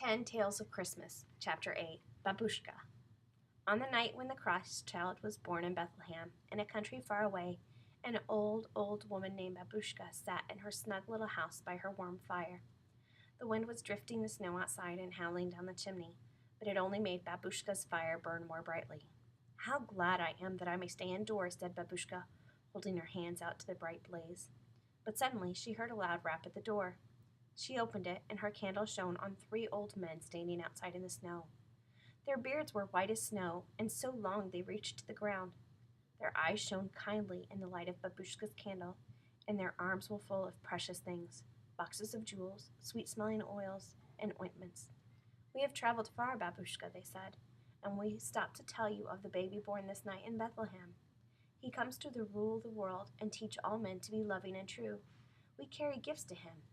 10 Tales of Christmas, Chapter 8, Babushka. On the night when the Christ child was born in Bethlehem, in a country far away, an old woman named Babushka sat in her snug little house by her warm fire. The wind was drifting the snow outside and howling down the chimney, but it only made Babushka's fire burn more brightly. "How glad I am that I may stay indoors," said Babushka, holding her hands out to the bright blaze. But suddenly she heard a loud rap at the door. She opened it, and her candle shone on 3 old men standing outside in the snow. Their beards were white as snow, and so long they reached to the ground. Their eyes shone kindly in the light of Babushka's candle, and their arms were full of precious things, boxes of jewels, sweet-smelling oils, and ointments. "We have traveled far, Babushka," they said, "and we stopped to tell you of the baby born this night in Bethlehem. He comes to rule the world and teach all men to be loving and true. We carry gifts to him.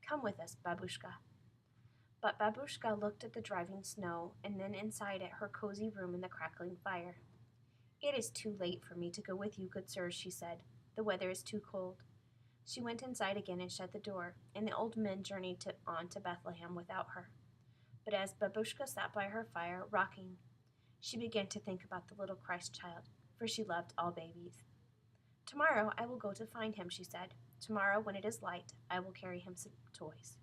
Come with us, Babushka." But Babushka looked at the driving snow and then inside at her cozy room in the crackling fire. "It is too late for me to go with you, good sirs," she said. "The weather is too cold." She went inside again and shut the door, and the old men journeyed on to Bethlehem without her. But as Babushka sat by her fire, rocking, she began to think about the little Christ child, for she loved all babies. "Tomorrow I will go to find him," she said. "Tomorrow, when it is light, I will carry him some toys."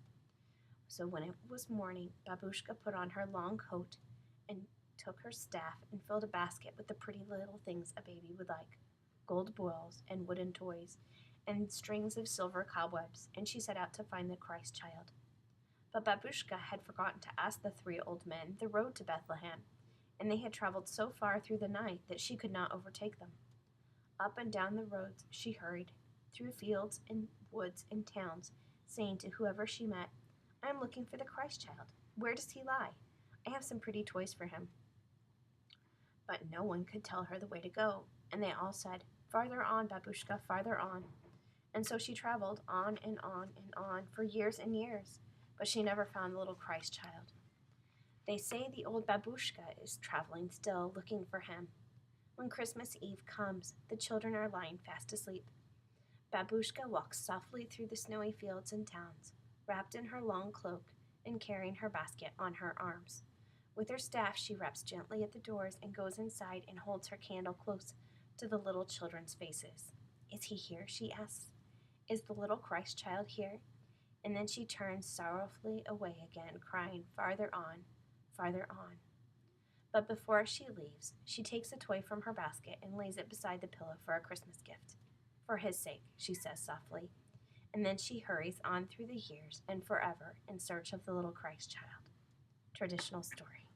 So when it was morning, Babushka put on her long coat and took her staff and filled a basket with the pretty little things a baby would like, gold balls and wooden toys, and strings of silver cobwebs, and she set out to find the Christ child. But Babushka had forgotten to ask the 3 old men the road to Bethlehem, and they had traveled so far through the night that she could not overtake them. Up and down the roads she hurried, through fields and woods and towns, saying to whoever she met, "I am looking for the Christ child. Where does he lie? I have some pretty toys for him." But no one could tell her the way to go, and they all said, "Farther on, Babushka, farther on." And so she traveled on and on and on for years and years, but she never found the little Christ child. They say the old Babushka is traveling still, looking for him. When Christmas Eve comes, the children are lying fast asleep. Babushka walks softly through the snowy fields and towns, wrapped in her long cloak and carrying her basket on her arms. With her staff, she raps gently at the doors and goes inside and holds her candle close to the little children's faces. "Is he here?" she asks. "Is the little Christ child here?" And then she turns sorrowfully away again, crying, "Farther on, farther on." But before she leaves, she takes a toy from her basket and lays it beside the pillow for a Christmas gift. "For his sake," she says softly, and then she hurries on through the years and forever in search of the little Christ child. Traditional story.